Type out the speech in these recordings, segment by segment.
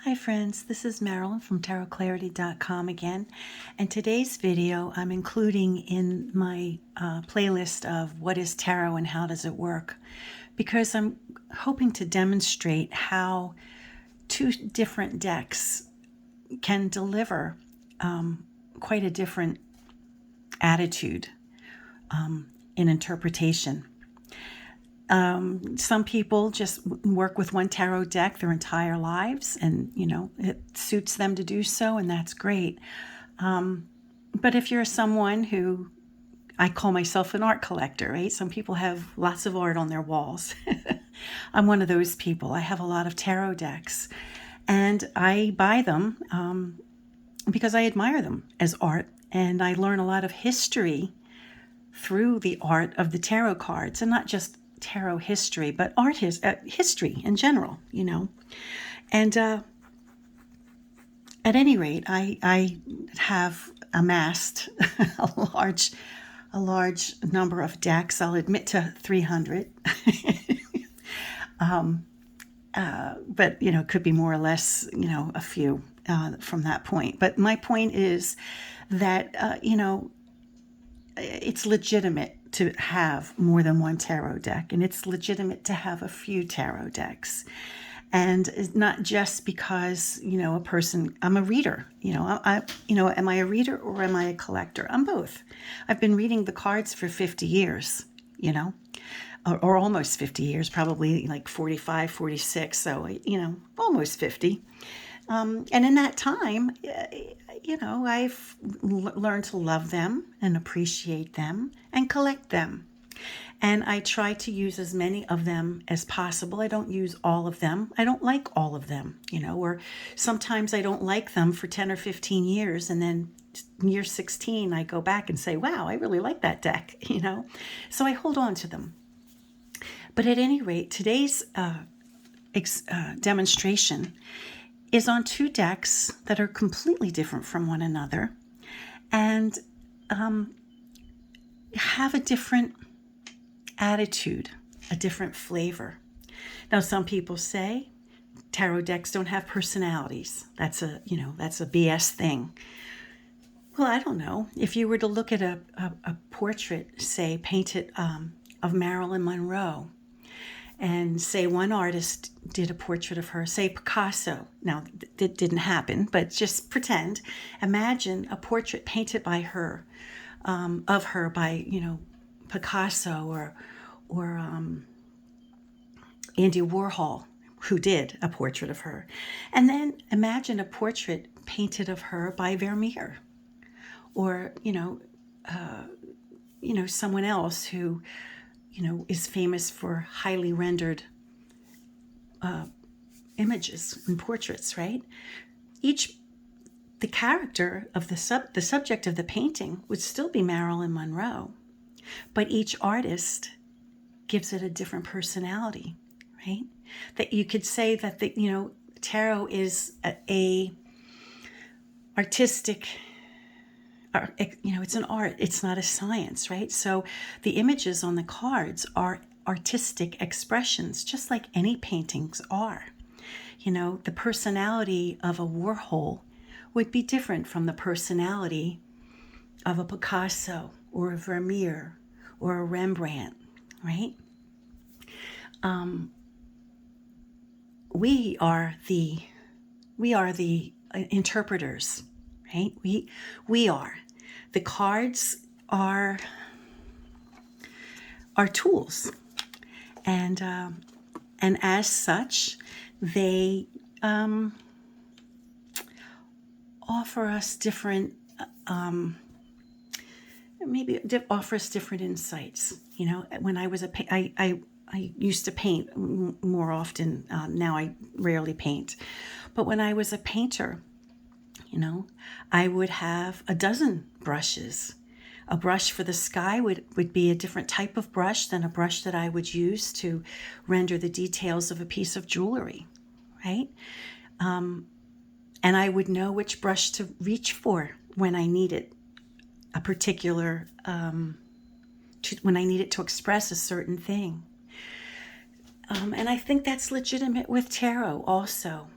Hi friends, this is Marilyn from tarotclarity.com again, and today's video I'm including in my playlist of what is tarot and how does it work, because I'm hoping to demonstrate how two different decks can deliver quite a different attitude in interpretation. Some people just work with one tarot deck their entire lives, and it suits them to do so, and that's great. But if you're someone who, I call myself an art collector, right? Some people have lots of art on their walls. I'm one of those people. I have a lot of tarot decks, and I buy them because I admire them as art, and I learn a lot of history through the art of the tarot cards, and not just tarot history, but art history in general, And at any rate, I have amassed a large number of decks. I'll admit to 300, but it could be more or less, a few from that point. But my point is that it's legitimate to have more than one tarot deck, and it's legitimate to have a few tarot decks. And it's not just because, a person, I'm a reader, am I a reader or am I a collector? I'm both. I've been reading the cards for 50 years, or almost 50 years, probably like 45, 46. So, almost 50. And in that time, I've learned to love them and appreciate them and collect them. And I try to use as many of them as possible. I don't use all of them. I don't like all of them, or sometimes I don't like them for 10 or 15 years. And then year 16, I go back and say, wow, I really like that deck, So I hold on to them. But at any rate, today's demonstration is on two decks that are completely different from one another and have a different attitude, a different flavor. Now, some people say tarot decks don't have personalities. That's a BS thing. Well, I don't know. If you were to look at a portrait, say, painted of Marilyn Monroe, and say one artist did a portrait of her, say Picasso. Now, it didn't happen, but just pretend. Imagine a portrait painted by her, of her by, Picasso or Andy Warhol, who did a portrait of her. And then imagine a portrait painted of her by Vermeer, or, someone else who, is famous for highly rendered images and portraits, right? The character of the subject of the painting would still be Marilyn Monroe, but each artist gives it a different personality, right? That you could say that tarot is a artistic. It's an art. It's not a science, right? So the images on the cards are artistic expressions, just like any paintings are. The personality of a Warhol would be different from the personality of a Picasso or a Vermeer or a Rembrandt, right? We are the interpreters, right? We are. The cards are tools, and as such, they offer us different, offer us different insights. When I was I used to paint more often. Now I rarely paint, but when I was a painter, I would have a dozen brushes. A brush for the sky would be a different type of brush than a brush that I would use to render the details of a piece of jewelry, right? And I would know which brush to reach for when I needed a particular, when I needed to express a certain thing. And I think that's legitimate with tarot also.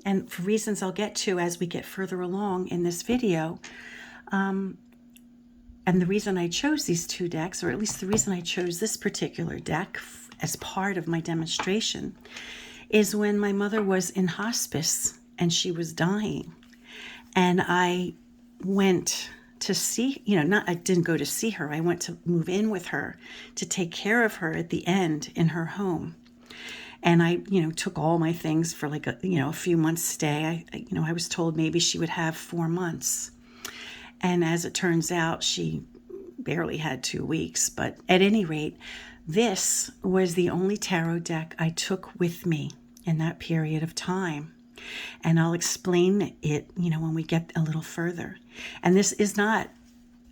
and for reasons I'll get to as we get further along in this video, and the reason I chose these two decks, or at least the reason I chose this particular deck as part of my demonstration, is when my mother was in hospice and she was dying. And I went to see, I didn't go to see her. I went to move in with her to take care of her at the end in her home. And I, took all my things for like a few months stay. I was told maybe she would have 4 months. And as it turns out, she barely had 2 weeks. But at any rate, this was the only tarot deck I took with me in that period of time. And I'll explain it, when we get a little further. And this is not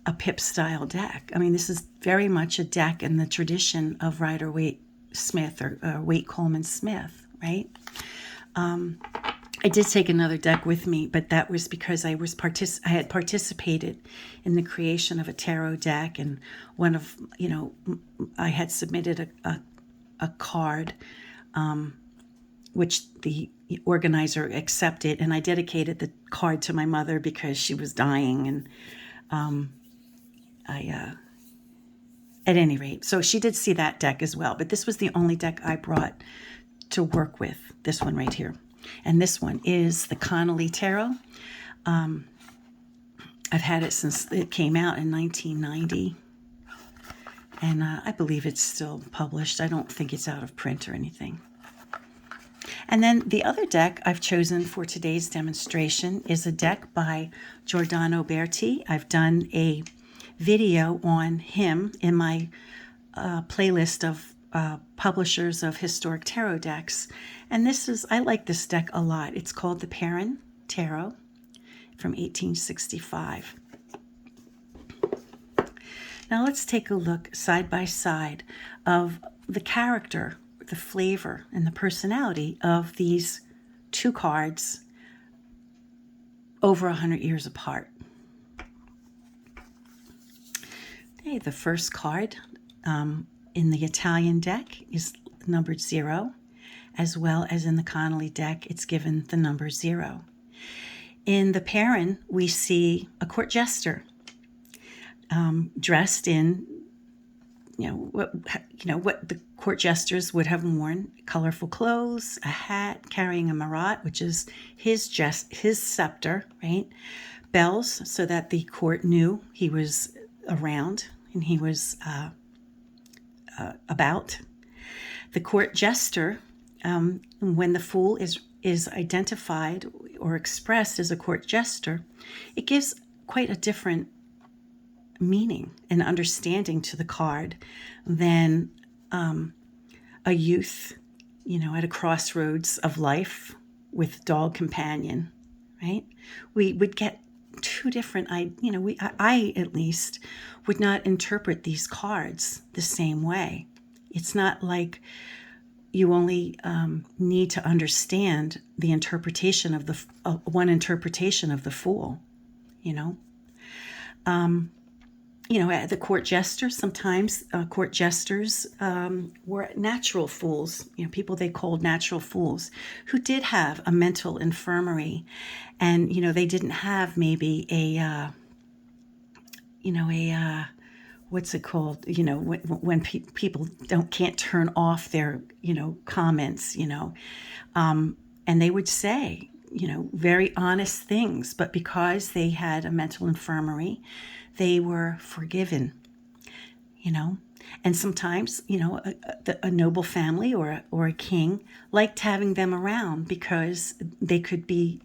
a pip style deck. I mean, this is very much a deck in the tradition of Rider-Waite-Smith or Waite-Coleman-Smith, right? I did take another deck with me, but that was because I had participated in the creation of a tarot deck, and I had submitted a card, which the organizer accepted, and I dedicated the card to my mother because she was dying, and at any rate, so she did see that deck as well. But this was the only deck I brought to work with. This one right here. And this one is the Connolly Tarot. I've had it since it came out in 1990. And I believe it's still published. I don't think it's out of print or anything. And then the other deck I've chosen for today's demonstration is a deck by Giordano Berti. I've done a video on him in my playlist of publishers of historic tarot decks. And I like this deck a lot. It's called the Perrin Tarot from 1865. Now let's take a look side by side of the character, the flavor, and the personality of these two cards over 100 years apart. Okay, the first card in the Italian deck is numbered 0, as well as in the Connolly deck, it's given the number 0. In the Perrin, we see a court jester dressed in, what the court jesters would have worn: colorful clothes, a hat, carrying a marat, which is his scepter, right? Bells, so that the court knew he was around and he was about. The court jester, when the fool is identified or expressed as a court jester, it gives quite a different meaning and understanding to the card than a youth, at a crossroads of life with dog companion, right? We would get two different, I at least would not interpret these cards the same way. It's not like you only need to understand the interpretation of one interpretation of the fool, the court jesters, sometimes court jesters were natural fools, people they called natural fools, who did have a mental infirmary, and, they didn't have maybe what's it called, when people can't turn off their, comments, and they would say, very honest things, but because they had a mental infirmary, they were forgiven, and sometimes, a noble family or a king liked having them around because they could be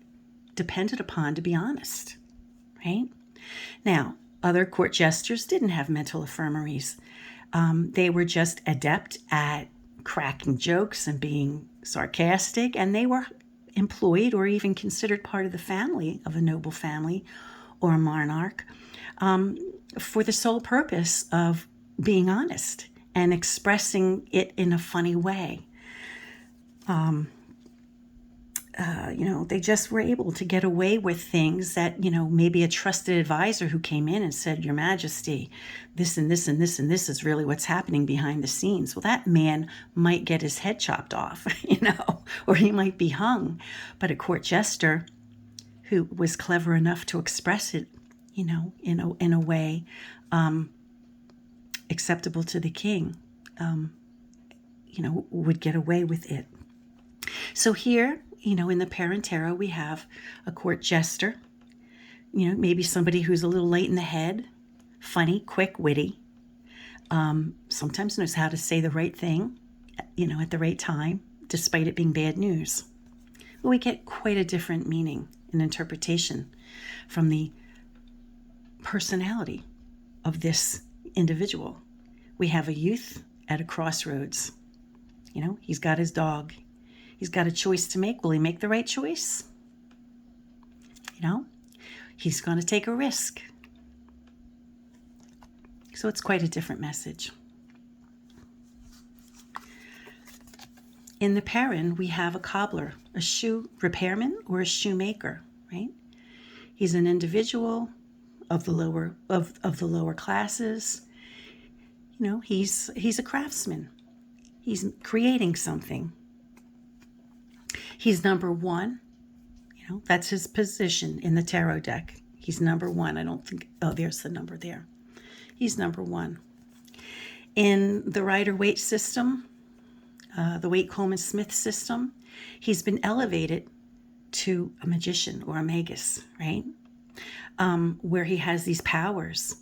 depended upon to be honest, right? Now, other court jesters didn't have mental infirmaries. They were just adept at cracking jokes and being sarcastic, and they were employed or even considered part of the family of a noble family or a monarch for the sole purpose of being honest and expressing it in a funny way. they just were able to get away with things that, maybe a trusted advisor who came in and said, Your Majesty, this and this and this and this is really what's happening behind the scenes. Well, that man might get his head chopped off, or he might be hung. But a court jester who was clever enough to express it, in a way acceptable to the king, would get away with it. So here, in the Perrin Tarot, we have a court jester, maybe somebody who's a little late in the head, funny, quick, witty, sometimes knows how to say the right thing, at the right time, despite it being bad news. Well, we get quite a different meaning and interpretation from the personality of this individual. We have a youth at a crossroads. He's got his dog. He's got a choice to make. Will he make the right choice? He's going to take a risk. So it's quite a different message. In the Perrin, we have a cobbler, a shoe repairman, or a shoemaker, right? He's an individual of the lower classes. He's a craftsman. He's creating something. He's number one. That's his position in the tarot deck. He's number one. I don't think, there's the number there. He's number one. In the Rider-Waite system, the Waite-Coleman-Smith system, he's been elevated to a magician or a magus, right? Where he has these powers.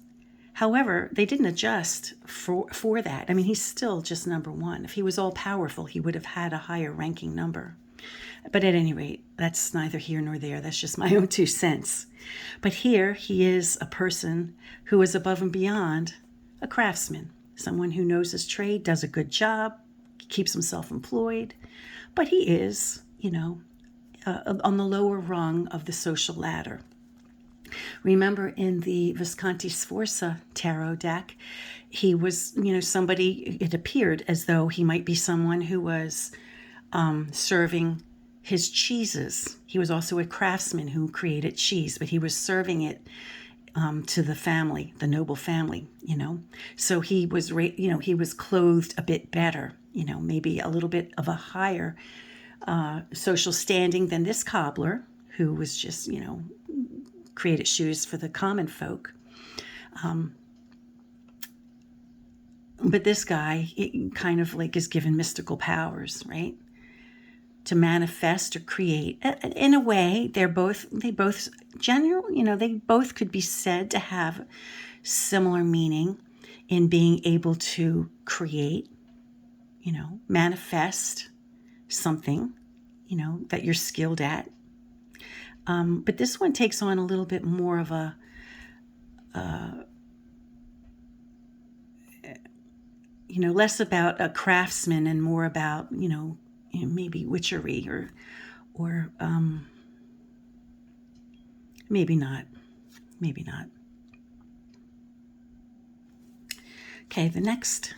However, they didn't adjust for that. I mean, he's still just number one. If he was all powerful, he would have had a higher ranking number. But at any rate, that's neither here nor there. That's just my own 2 cents. But here he is a person who is above and beyond a craftsman, someone who knows his trade, does a good job, keeps himself employed. But he is, on the lower rung of the social ladder. Remember in the Visconti Sforza tarot deck, he was, somebody, it appeared as though he might be someone who was serving his cheeses. He was also a craftsman who created cheese, but he was serving it to the family, the noble family, So he was, he was clothed a bit better, maybe a little bit of a higher social standing than this cobbler, who was just, created shoes for the common folk. But this guy, kind of like is given mystical powers, right? To manifest or create. In a way, they both general, they both could be said to have similar meaning in being able to create, manifest something, that you're skilled at. But this one takes on a little bit more of a, less about a craftsman and more about, maybe witchery or maybe not. Okay, the next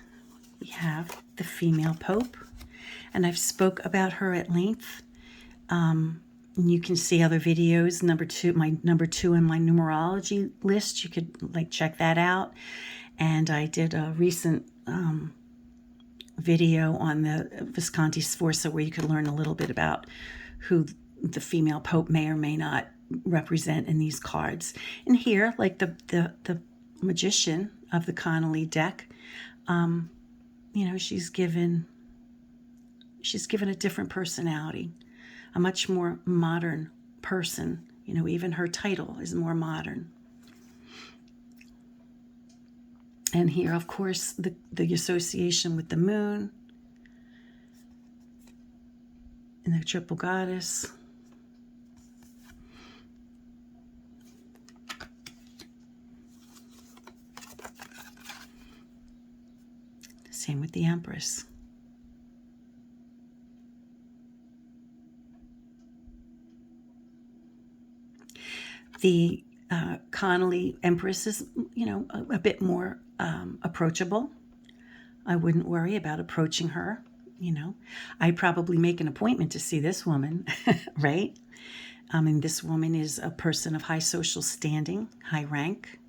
we have the female Pope, and I've spoke about her at length. And you can see other videos, my number two in my numerology list. You could check that out. And I did a recent video on the Visconti Sforza where you could learn a little bit about who the female Pope may or may not represent in these cards. And here, like the magician of the Connolly deck, she's given a different personality, a much more modern person. Even her title is more modern. And here, of course, the association with the moon and the triple goddess. Same with the Empress. The Connolly Empress is, a bit more approachable. I wouldn't worry about approaching her. You know, I'd probably make an appointment to see this woman, right? And this woman is a person of high social standing, high rank.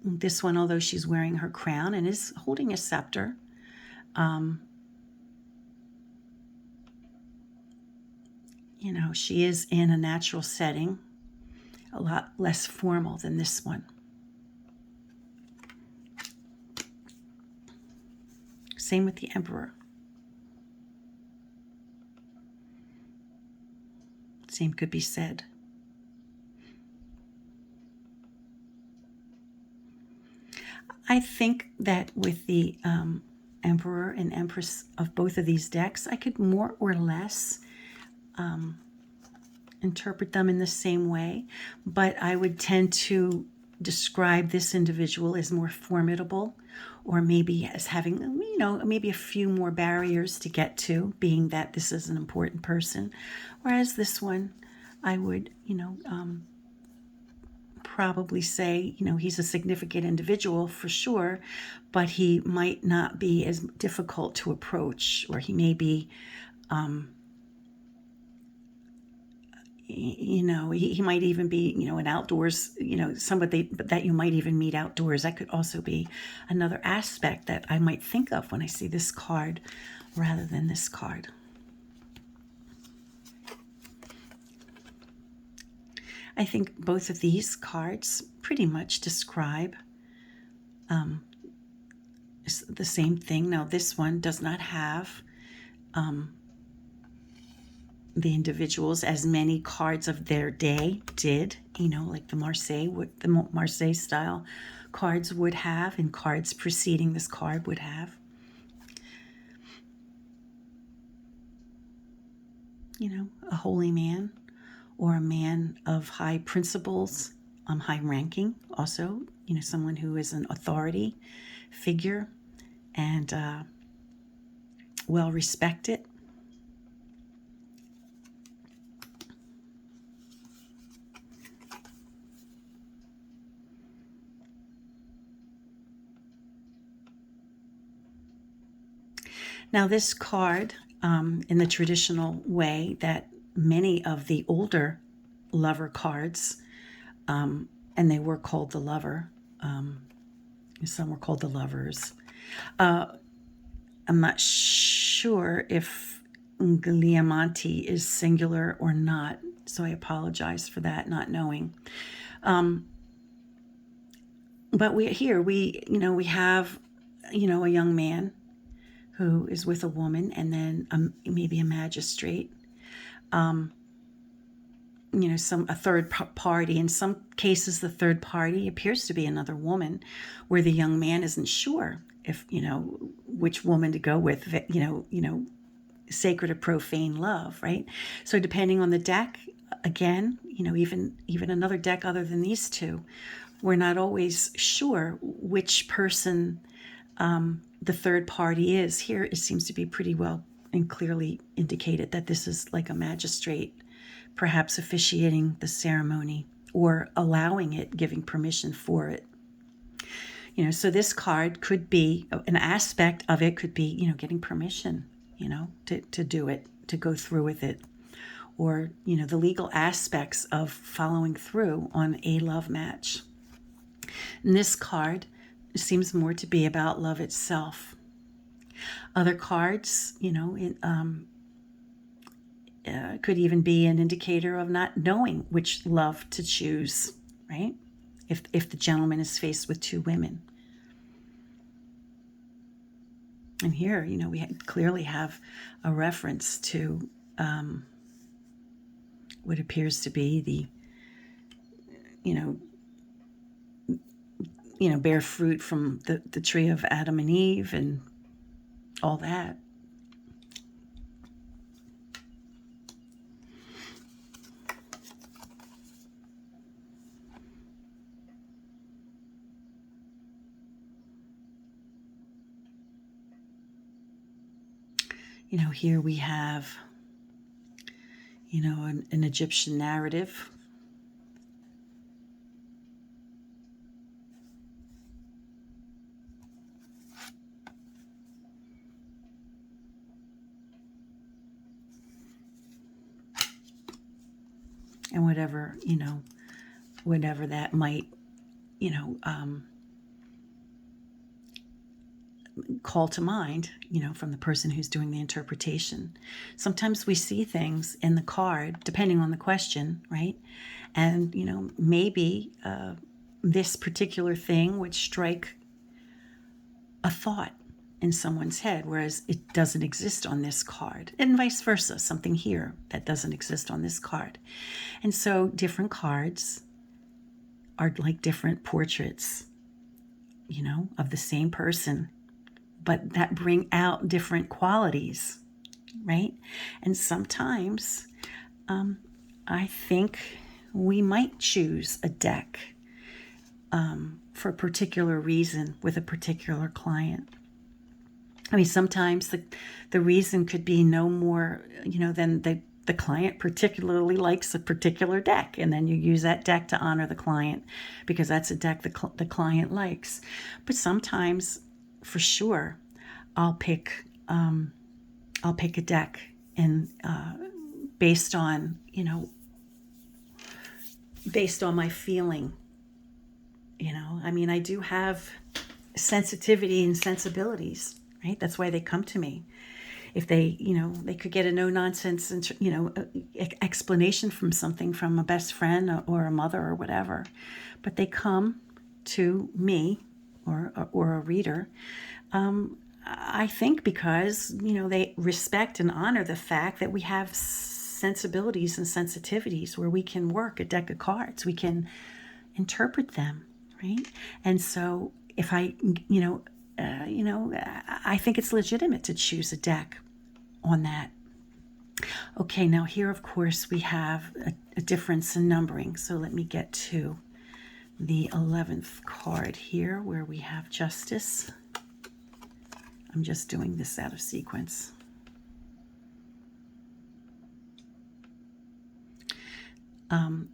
This one, although she's wearing her crown and is holding a scepter, you know, she is in a natural setting, a lot less formal than this one. Same with the Emperor. Same could be said. I think that with the Emperor and Empress of both of these decks, I could more or less interpret them in the same way, but I would tend to describe this individual as more formidable, or maybe as having, you know, maybe a few more barriers to get to, being that this is an important person. Whereas this one, I would, you know, probably say, you know, he's a significant individual for sure, but he might not be as difficult to approach, or he may be, you know, he might even be, you know, an outdoors, you know, somebody that you might even meet outdoors. That could also be another aspect that I might think of when I see this card rather than this card. I think both of these cards pretty much describe the same thing. Now, this one does not have the individuals as many cards of their day did, you know, like the Marseille style cards would have, and cards preceding this card would have. You know, a holy man, or a man of high principles, high ranking also, you know, someone who is an authority figure and well respected. Now, this card, in the traditional way that many of the older lover cards, and they were called the lover, some were called the lovers. I'm not sure if Gliamanti is singular or not, so I apologize for that, not knowing. But we you know, we have, you know, a young man who is with a woman, and then maybe a magistrate, you know, a third party. In some cases, the third party appears to be another woman, where the young man isn't sure if, you know, which woman to go with, you know, sacred or profane love, right? So depending on the deck, again, you know, even another deck other than these two, we're not always sure which person the third party is. Here it seems to be pretty well and clearly indicated that this is like a magistrate, perhaps officiating the ceremony or allowing it, giving permission for it. You know, so this card could be, an aspect of it could be, you know, getting permission, you know, to do it, to go through with it, or, you know, the legal aspects of following through on a love match. And this card seems more to be about love itself. Other cards, you know, could even be an indicator of not knowing which love to choose, right? If the gentleman is faced with two women. And here, you know, we clearly have a reference to what appears to be the, you know, bear fruit from the tree of Adam and Eve and all that. You know, here we have, you know, an Egyptian narrative. and whatever, whatever that might, call to mind, from the person who's doing the interpretation. Sometimes we see things in the card, depending on the question, right? And, maybe this particular thing would strike a thought in someone's head, whereas it doesn't exist on this card, and vice versa, something here that doesn't exist on this card. And so different cards are like different portraits, of the same person, but that bring out different qualities, right? And sometimes I think we might choose a deck for a particular reason with a particular client. I mean, sometimes the reason could be no more, than the client particularly likes a particular deck, and then you use that deck to honor the client because that's a deck the client likes. But sometimes, for sure, I'll pick a deck, and based on my feeling. I mean, I do have sensitivity and sensibilities, right? That's why they come to me. If they, they could get a no-nonsense, explanation from something from a best friend or a mother or whatever, but they come to me or a reader, I think because, they respect and honor the fact that we have sensibilities and sensitivities where we can work a deck of cards. We can interpret them, right? And so if I think it's legitimate to choose a deck on that. Okay, now here, of course, we have a difference in numbering. So let me get to the 11th card here where we have Justice. I'm just doing this out of sequence.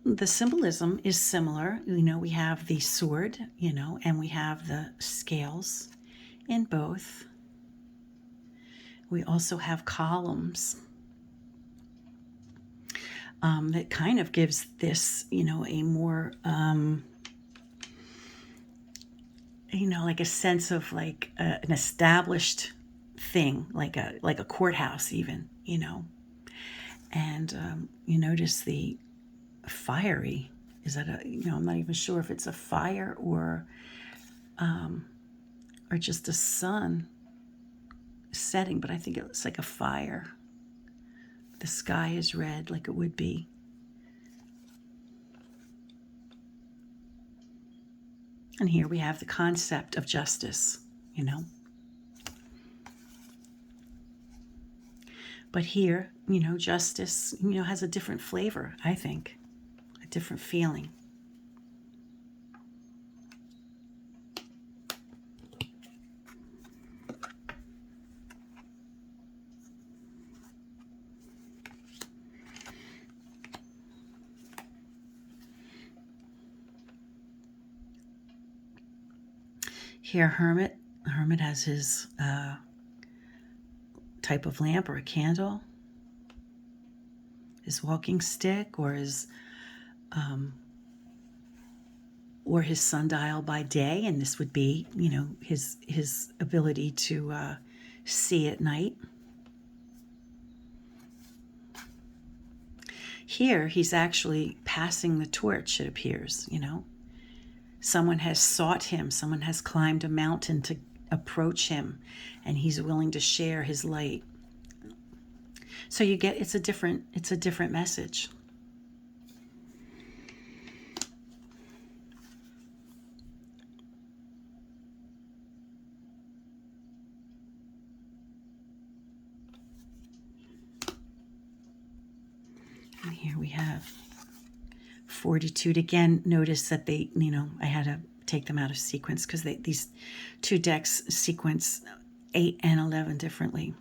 The symbolism is similar. We have the sword, and we have the scales in both. We also have columns that kind of gives this, a more, like a sense of like an established thing, like a courthouse even, And you notice the fiery. Is that I'm not even sure if it's a fire or just a sun setting, but I think it's like a fire. The sky is red like it would be. And here we have the concept of justice, But here, justice, has a different flavor, I think, a different feeling. Here, Hermit. Hermit has his type of lamp or a candle, his walking stick, or his sundial by day, and this would be, his ability to see at night. Here, he's actually passing the torch, it appears, Someone has sought him. Someone has climbed a mountain to approach him, and he's willing to share his light. So you get, it's a different message. And here we have Fortitude. Again, notice that they, I had to take them out of sequence because these two decks sequence 8 and 11 differently.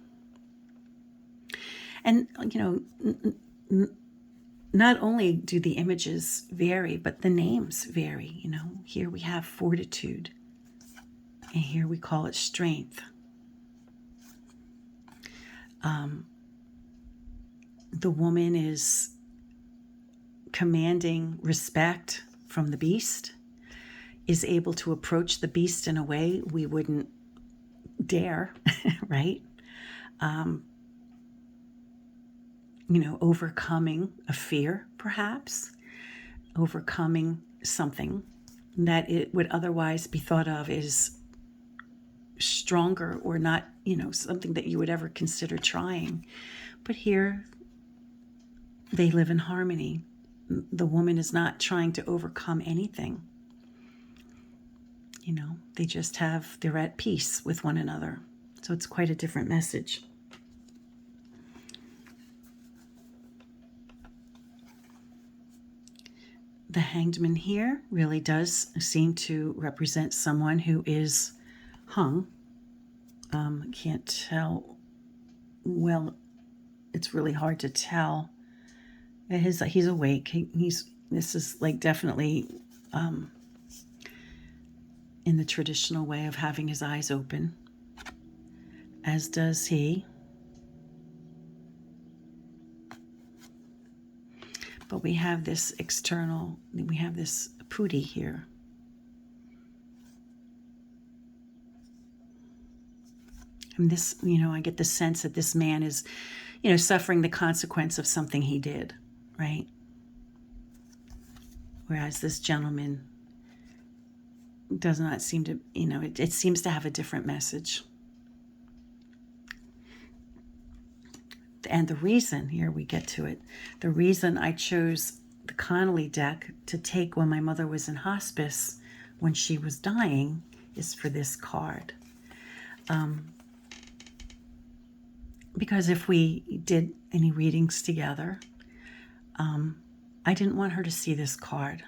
And, not only do the images vary, but the names vary. Here we have Fortitude, and here we call it Strength. The woman is commanding respect from the beast, is able to approach the beast in a way we wouldn't dare, right? Overcoming a fear, perhaps, overcoming something that it would otherwise be thought of as stronger or not, something that you would ever consider trying. But here, they live in harmony. The woman is not trying to overcome anything. They're at peace with one another. So it's quite a different message. The Hanged Man here really does seem to represent someone who is hung. Can't tell. Well, it's really hard to tell. He's awake. This is like definitely in the traditional way of having his eyes open, as does he. But we have this putti here. And this, I get the sense that this man is, suffering the consequence of something he did, right? Whereas this gentleman does not seem to, it seems to have a different message. And the reason, here we get to it, the reason I chose the Connolly deck to take when my mother was in hospice, when she was dying, is for this card. Because if we did any readings together, I didn't want her to see this card,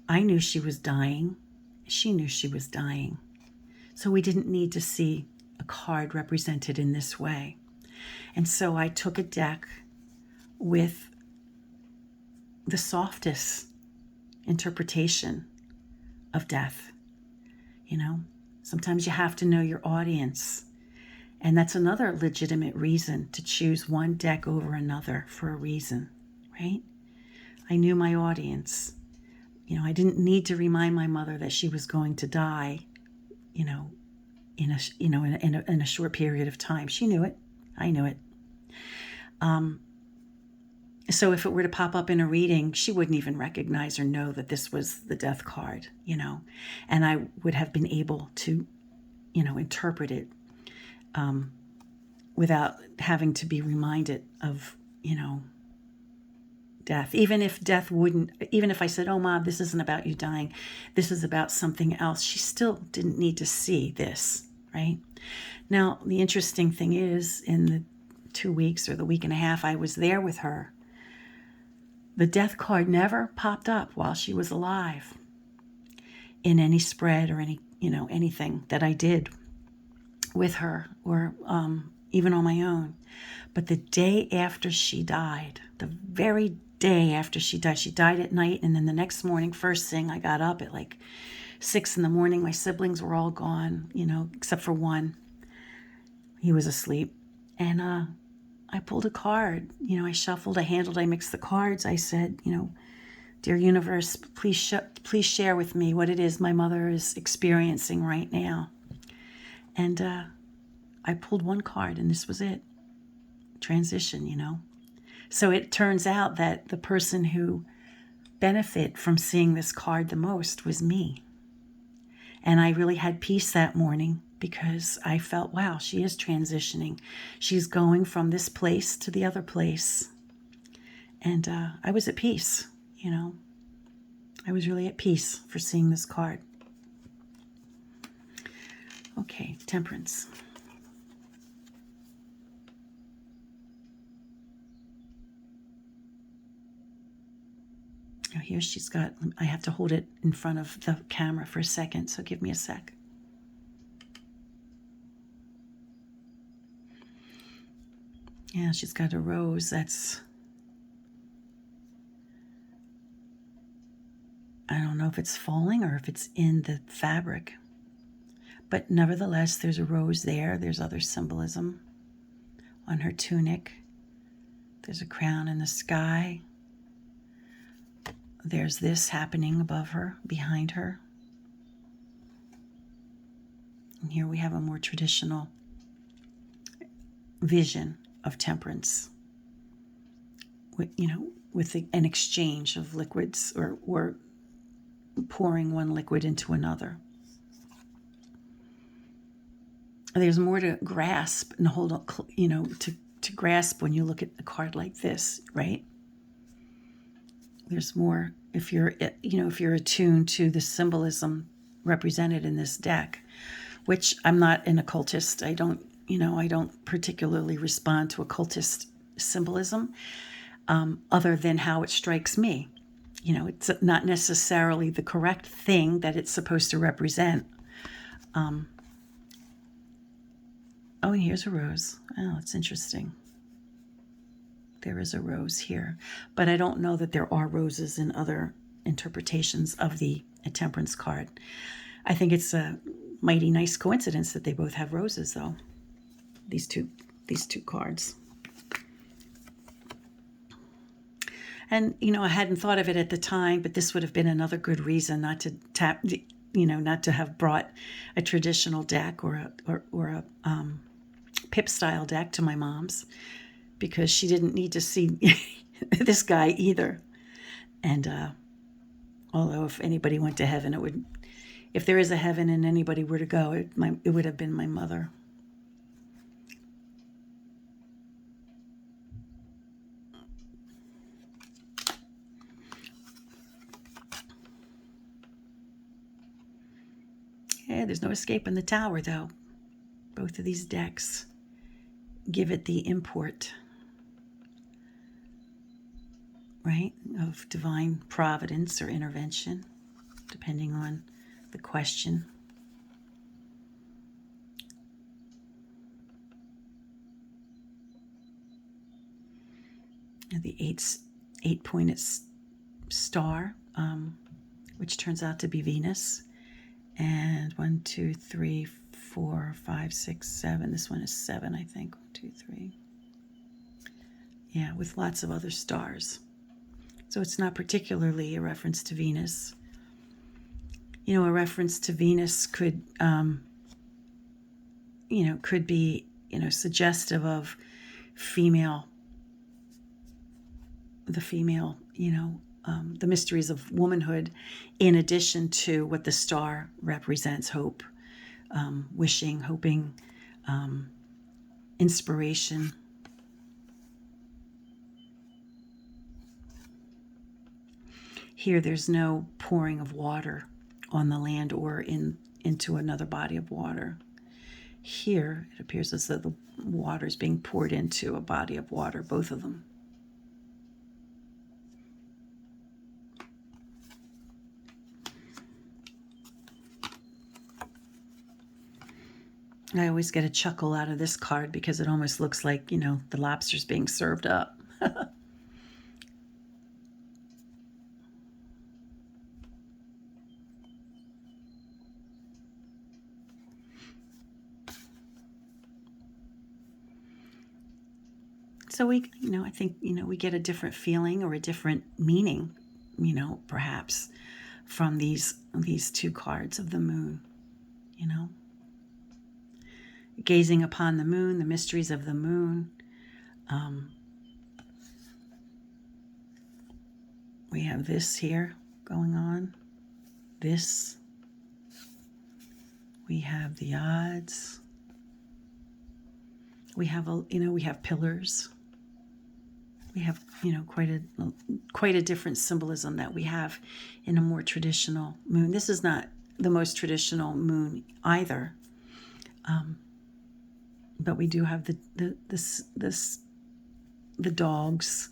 I knew she was dying. She knew she was dying. So we didn't need to see a card represented in this way. And so I took a deck with the softest interpretation of death. Sometimes you have to know your audience. And that's another legitimate reason to choose one deck over another for a reason, right? I knew my audience. I didn't need to remind my mother that she was going to die, in a short period of time. She knew it. I knew it. So if it were to pop up in a reading, she wouldn't even recognize or know that this was the death card, and I would have been able to, interpret it without having to be reminded of, death. Even if I said, oh, Mom, this isn't about you dying, this is about something else, she still didn't need to see this, right? Now, the interesting thing is, in the 2 weeks or the week and a half I was there with her, the death card never popped up while she was alive in any spread or anything that I did with her or even on my own. But the day after she died, the very day after she died at night, and then the next morning, first thing, I got up at like 6 a.m. My siblings were all gone, except for one. He was asleep. And I pulled a card. I shuffled, I handled, I mixed the cards. I said, dear universe, please share with me what it is my mother is experiencing right now. And I pulled one card, and this was it. Transition, So it turns out that the person who benefited from seeing this card the most was me. And I really had peace that morning because I felt, wow, she is transitioning. She's going from this place to the other place. And I was at peace, I was really at peace for seeing this card. Okay, Temperance. Now here she's got, I have to hold it in front of the camera for a second, so give me a sec. Yeah, she's got a rose that's, I don't know if it's falling or if it's in the fabric. But nevertheless, there's a rose there. There's other symbolism on her tunic. There's a crown in the sky. There's this happening above her, behind her. And here we have a more traditional vision of temperance, with, an exchange of liquids, or pouring one liquid into another. There's more to grasp and hold on, to grasp when you look at a card like this, right? There's more if you're attuned to the symbolism represented in this deck, which I'm not an occultist. I don't particularly respond to occultist symbolism, other than how it strikes me. It's not necessarily the correct thing that it's supposed to represent. Oh, and here's a rose. Oh, it's interesting. There is a rose here, but I don't know that there are roses in other interpretations of the Temperance card. I think it's a mighty nice coincidence that they both have roses, though. These two cards. And, I hadn't thought of it at the time, but this would have been another good reason not to not to have brought a traditional deck or a pip style deck to my mom's, because she didn't need to see this guy either. And although if anybody went to heaven, if there is a heaven and anybody were to go, it would have been my mother. Yeah, there's no escape in the Tower, though. Both of these decks give it the import, right, of divine providence or intervention, depending on the question. And the eight-pointed star, which turns out to be Venus. And 1, 2, 3, 4, 5, 6, 7. This one is 7, I think. 1, 2, 3. Yeah, with lots of other stars. So it's not particularly a reference to Venus. A reference to Venus could be, suggestive of the female, the mysteries of womanhood, in addition to what the star represents: hope, wishing, hoping, inspiration. Here, there's no pouring of water on the land or into another body of water. Here, it appears as though the water is being poured into a body of water, both of them. I always get a chuckle out of this card because it almost looks like, the lobster's being served up. So I think, we get a different feeling or a different meaning, perhaps from these two cards of the moon, Gazing upon the moon, the mysteries of the moon. We have this here going on. This. We have the odds. We have we have pillars. We have, quite a different symbolism that we have in a more traditional moon. This is not the most traditional moon either. But we do have the dogs,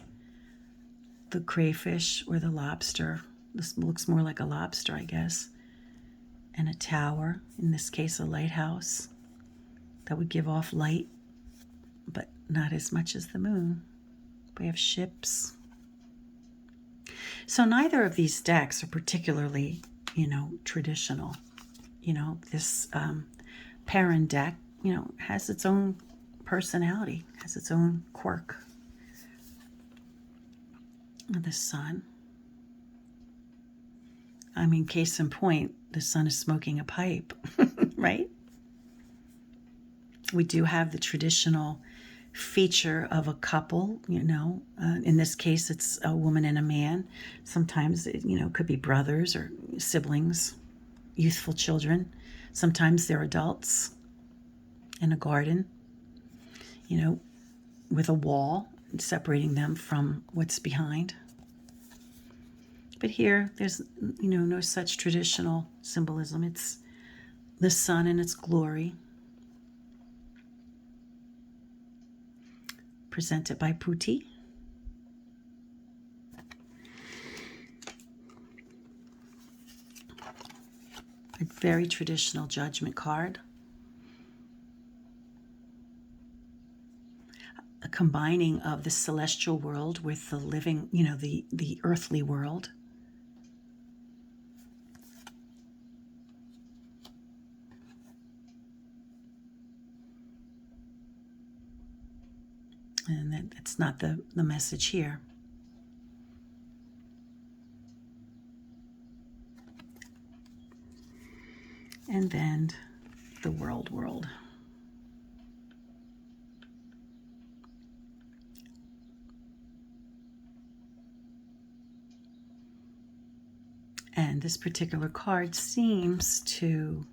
the crayfish, or the lobster. This looks more like a lobster, I guess. And a tower, in this case a lighthouse, that would give off light, but not as much as the moon. We have ships. So neither of these decks are particularly, traditional. This Perrin deck, has its own personality, has its own quirk. The sun. I mean, case in point, the Sun is smoking a pipe, right? We do have the traditional feature of a couple, in this case, it's a woman and a man. Sometimes, it could be brothers or siblings, youthful children. Sometimes they're adults in a garden, with a wall separating them from what's behind. But here, there's, no such traditional symbolism. It's the sun in its glory, presented by Putti. A very traditional judgment card. A combining of the celestial world with the living, the earthly world. And that's not the message here. And then the world. And this particular card seems to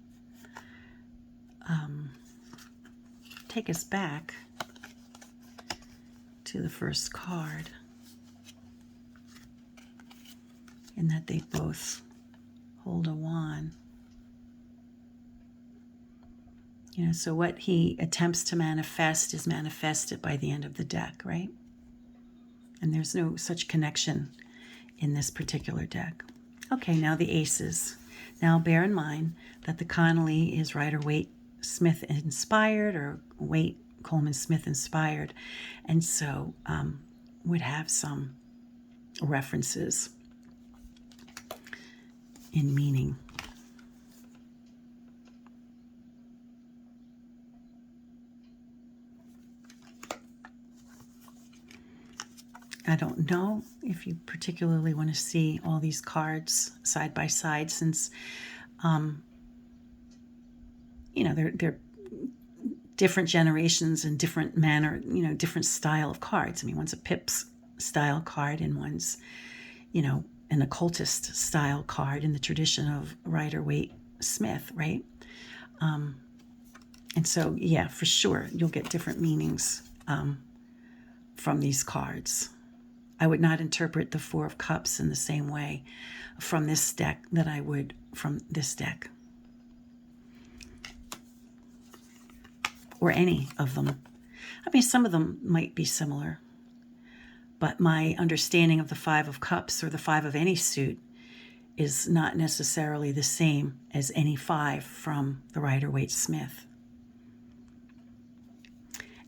take us back to the first card, in that they both hold a wand. So what he attempts to manifest is manifested by the end of the deck, right? And there's no such connection in this particular deck. Okay, now the aces. Now bear in mind that the Connolly is Rider-Waite-Smith inspired, or Waite-Coleman-Smith inspired, and so would have some references in meaning. I don't know if you particularly want to see all these cards side by side, since, they're different generations and different manner, different style of cards. I mean, one's a Pips style card and one's, an occultist style card in the tradition of Rider-Waite-Smith, right? And so, yeah, for sure, you'll get different meanings from these cards. I would not interpret the Four of Cups in the same way from this deck that I would from this deck. Or any of them. I mean, some of them might be similar, but my understanding of the Five of Cups or the Five of any suit is not necessarily the same as any five from the Rider-Waite-Smith.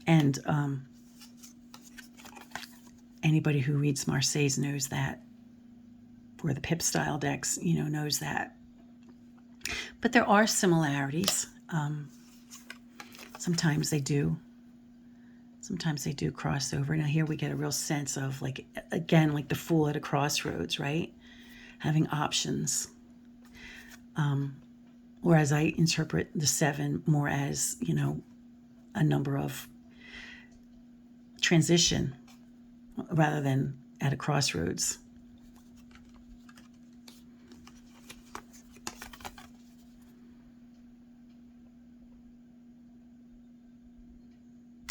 And anybody who reads Marseille's knows that, or the Pip style decks, knows that. But there are similarities. Sometimes they do. Sometimes they do cross over. Now here we get a real sense of, like the fool at a crossroads, right? Having options. Whereas I interpret the seven more as, a number of transition, rather than at a crossroads.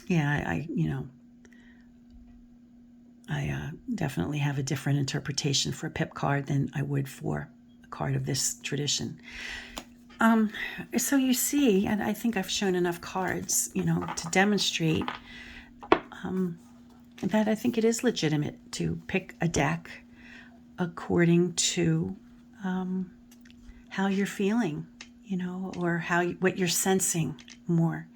Yeah, I definitely have a different interpretation for a Pip card than I would for a card of this tradition. So you see, and I think I've shown enough cards, to demonstrate that I think it is legitimate to pick a deck according to how you're feeling, or what you're sensing more.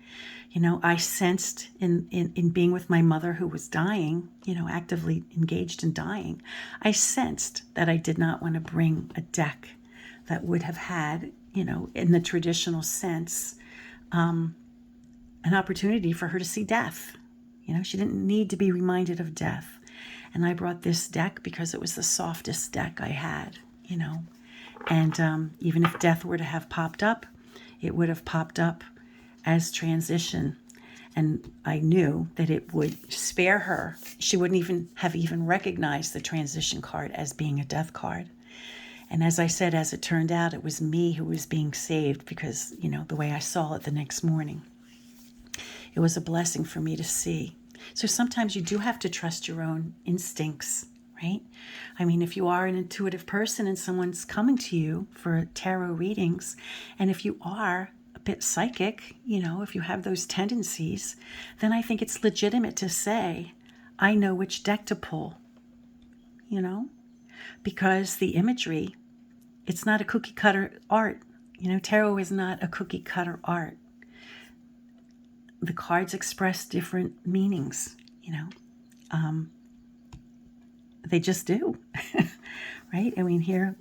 I sensed in being with my mother, who was dying, actively engaged in dying, I sensed that I did not want to bring a deck that would have had, in the traditional sense, an opportunity for her to see death. She didn't need to be reminded of death. And I brought this deck because it was the softest deck I had, And even if death were to have popped up, it would have popped up as transition. And I knew that it would spare her. She wouldn't even recognized the transition card as being a death card. And as I said, as it turned out, it was me who was being saved because, the way I saw it the next morning. It was a blessing for me to see. So sometimes you do have to trust your own instincts, right? I mean, if you are an intuitive person and someone's coming to you for tarot readings, and if you are a bit psychic, if you have those tendencies, then I think it's legitimate to say, I know which deck to pull, because the imagery, it's not a cookie cutter art. Tarot is not a cookie cutter art. The cards express different meanings, they just do, right? I mean, here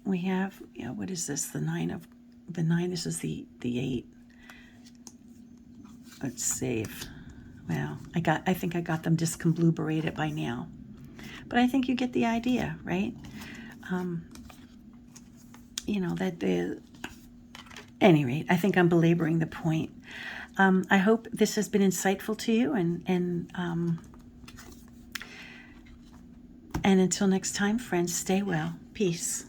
we have, what is this? The nine, this is the 8. Let's save. Well, I think I got them discombobulated by now, but I think you get the idea, right? At any rate, I think I'm belaboring the point. I hope this has been insightful to you, and until next time, friends, stay well. Peace.